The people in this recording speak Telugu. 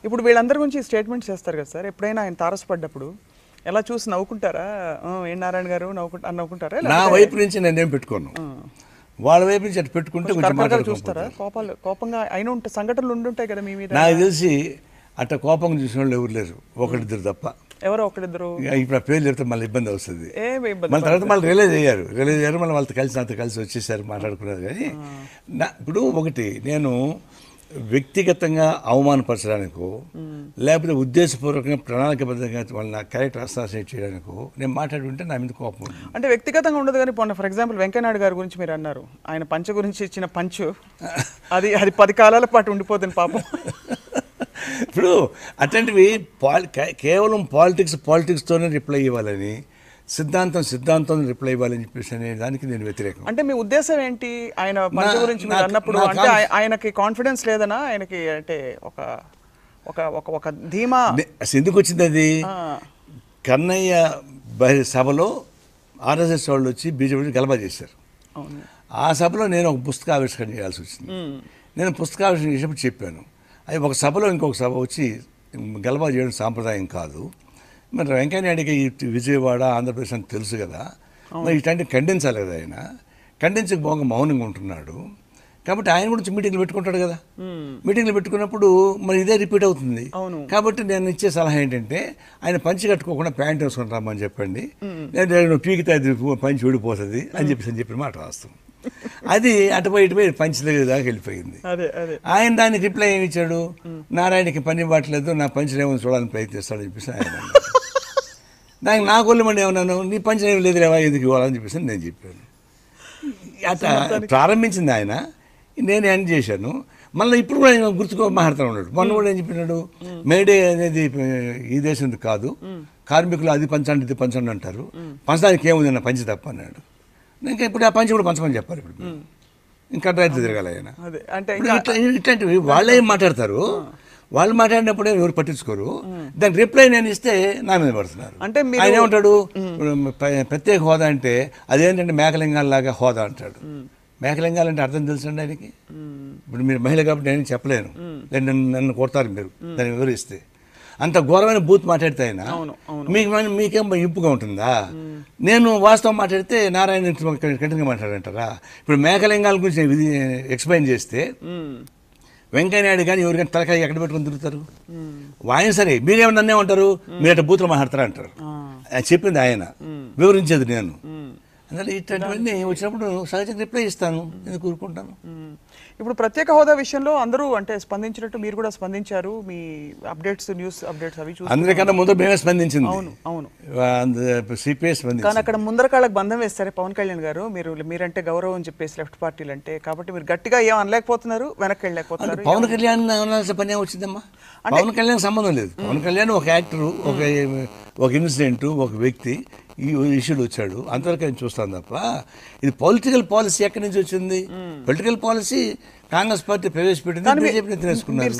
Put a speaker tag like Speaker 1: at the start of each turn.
Speaker 1: ఇప్పుడు వీళ్ళందరి గురించి స్టేట్మెంట్స్ చేస్తారు కదా సార్, ఎప్పుడైనా ఆయన తారసపడ్డప్పుడు ఎలా చూసి నవ్వుకుంటారా? ఏ నారాయణ గారు నవ్వుకుంటారా?
Speaker 2: నా వైపు నుంచి నేనేం పెట్టుకోను, వాళ్ళ వైపు నుంచి అటు పెట్టుకుంటే కొంచెం
Speaker 1: చూస్తారా? కోపంగా అయిన ఉంటే సంఘటనలు ఉండుంటాయి కదా మీ మీద.
Speaker 2: నాకు తెలిసి అట్ట కోపంగా చూసిన వాళ్ళు ఎవరు లేరు, ఒకరిద్దరు తప్ప.
Speaker 1: ఎవరో ఒకరిద్దరు.
Speaker 2: ఇప్పుడు ఆ పేర్లు చెప్తే మళ్ళీ ఇబ్బంది వస్తుంది. మళ్ళీ తర్వాత మళ్ళీ రియలైజ్ అయ్యారు మళ్ళీ వాళ్ళతో నాతో కలిసి వచ్చేసారు, మాట్లాడుకున్నారు. కానీ ఇప్పుడు ఒకటి, నేను వ్యక్తిగతంగా అవమానపరచడానికో లేకపోతే ఉద్దేశపూర్వకంగా ప్రణాళికబద్ధంగా వాళ్ళ నా క్యారెక్టర్ అసాసినేట్ చేయడానికో నేను మాట్లాడుకుంటే నా మీద కోపం ఉంది.
Speaker 1: అంటే వ్యక్తిగతంగా ఉండదు కానీ పోనీ ఫర్ ఎగ్జాంపుల్ వెంకయ్యనాయుడు గారి గురించి మీరు అన్నారు, ఆయన పంచ గురించి ఇచ్చిన పంచు అది 10 కాలాల పాటు ఉండిపోతుంది పాపం.
Speaker 2: ఇప్పుడు అట్లాంటివి కేవలం పాలిటిక్స్తోనే రిప్లై ఇవ్వాలని, సిద్ధాంతం రిప్లై ఇవ్వాలని చెప్పేసి అనే దానికి నేను వ్యతిరేకం.
Speaker 1: అంటే మీ ఉద్దేశం ఏంటి? ఆయన పంచ గురించి మీరు అన్నప్పుడు అంటే ఆయనకి కాన్ఫిడెన్స్ లేదనా? ఆయనకి అంటే ఒక ధీమా
Speaker 2: ఎందుకు వచ్చింది? అది కన్నయ్య సభలో ఆర్ఎస్ఎస్ వాళ్ళు వచ్చి బీజేపీ గలబా చేశారు. ఆ సభలో నేను ఒక పుస్తకావిష్కరణ చేయాల్సి వచ్చింది. నేను పుస్తకావిష్కరణ చేసినప్పుడు చెప్పాను, అది ఒక సభలో ఇంకొక సభ వచ్చి గలబా చేయడం సాంప్రదాయం కాదు. మరి వెంకయ్యనాయుడికి విజయవాడ ఆంధ్రప్రదేశ్ అని తెలుసు కదా, మరి ఇట్లాంటివి ఖండించాలి కదా. ఆయన ఖండించకపోగా మౌనంగా ఉంటున్నాడు కాబట్టి ఆయన గురించి మీటింగ్లు పెట్టుకుంటాడు కదా. మీటింగ్లు పెట్టుకున్నప్పుడు మరి ఇదే రిపీట్ అవుతుంది. కాబట్టి నేను ఇచ్చే సలహా ఏంటంటే, ఆయన పంచి కట్టుకోకుండా ప్యాంట్ వేసుకుని రమ్మని చెప్పండి, నేను పీకితే అది పంచి ఊడిపోతుంది అని చెప్పిన మాట వాస్తవం. అది అటుపోయి పంచి దగ్గర దాకా వెళ్ళిపోయింది. ఆయన దానికి రిప్లై ఏమి ఇచ్చాడు? నారాయణకి పని ఇవ్వట్లేదు, నా పంచలు ఏమో చూడాలని ప్రయత్నిస్తాడని చెప్పేసి ఆయన. దానికి నా కొల్లుమండి ఏమన్నాను, నీ పంచలు ఏమి లేదు లేవా, ఎందుకు ఇవ్వాలని చెప్పేసి నేను చెప్పాను. అట్లా ప్రారంభించింది ఆయన, నేను ఎండ్ చేశాను. మళ్ళీ ఇప్పుడు కూడా ఆయన గుర్తుకో మాట్లాడుతూ ఉన్నాడు. మొన్న కూడా ఏం చెప్పినాడు, మేడే అనేది ఈ దేశం కాదు, కార్మికులు అది పంచండి ఇది పంచండి అంటారు, పంచడానికి ఏముంది అన్న పంచి తప్ప అన్నాడు. ఇంకా ఇప్పుడు ఆ పంచి కూడా పంచమని చెప్పాలి. ఇప్పుడు ఇంకా రైతు తిరగాలి ఆయన. ఇట్లాంటివి వాళ్ళే మాట్లాడతారు. వాళ్ళు మాట్లాడినప్పుడే ఎవరు పట్టించుకోరు. దానికి రిప్లై నేను ఇస్తే నా మీద పడుతున్నారు.
Speaker 1: అంటే
Speaker 2: ఆయన ఏమంటాడు, ప్రత్యేక హోదా అంటే అదేంటంటే మేకలింగాల్లాగా హోదా అంటాడు. మేకలింగాలంటే అర్థం తెలుసండి ఆయనకి. ఇప్పుడు మీరు మహిళ కాబట్టి నేను చెప్పలేను, నన్ను కొడతారు మీరు దాన్ని వివరిస్తే. అంత ఘోరమైన బూత్ మాట్లాడితే ఆయన మీకేం ఇంపుగా ఉంటుందా? నేను వాస్తవం మాట్లాడితే నారాయణ కఠినంగా మాట్లాడంటారా? ఇప్పుడు మేకలింగాల గురించి ఎక్స్ప్లెయిన్ చేస్తే వెంకయ్యనాయుడు కానీ ఎవరికైనా తలకాయ ఎక్కడ పెట్టుకుని తిరుగుతారు? ఆయన సరే మీరేమో నన్నేమంటారు, మీరు అట్లా బూత్లో మాట్లాడతారా అంటారు. చెప్పింది ఆయన, వివరించేది నేను. అందువల్ల ఇట్లాంటివన్నీ వచ్చినప్పుడు సహజంగా రిప్లై ఇస్తాను, ఎందుకు కూరుకుంటాను.
Speaker 1: ఇప్పుడు ప్రత్యేక హోదా విషయంలో అందరూ అంటే స్పందించినట్టు మీరు కూడా స్పందించారు. మీ అప్డేట్స్, న్యూస్ అప్డేట్స్ అవి చూసి
Speaker 2: అందరికన్నా ముందు మేమే స్పందించింది.
Speaker 1: అవును
Speaker 2: సిపిఐ స్పందించింది.
Speaker 1: కానీ అక్కడ ముందర కాళ్ళకి బంధం వేస్తారే పవన్ కళ్యాణ్ గారు, మీరంటే గౌరవం అని చెప్పేసి లెఫ్ట్ పార్టీలు అంటే, కాబట్టి మీరు గట్టిగా ఏం అనలేకపోతున్నారు, వెనక్కి వెళ్ళలేకపోతున్నారు.
Speaker 2: పవన్ కళ్యాణ్ అనాల్సిన పని వచ్చిందమ్మా. పవన్ కళ్యాణ్ సంబంధం లేదు. పవన్ కళ్యాణ్ ఒక యాక్టరు, ఒక ఇన్సిడెంట్, ఒక వ్యక్తి, ఈ ఇష్యూలు వచ్చాడు, అంతవరకు ఆయన చూస్తాను తప్ప ఇది పొలిటికల్ పాలసీ ఎక్కడి నుంచి వచ్చింది? పొలిటికల్ పాలసీ కాంగ్రెస్ పార్టీ ప్రవేశపెట్టింది, బీజేపీ తీసుకున్నారు.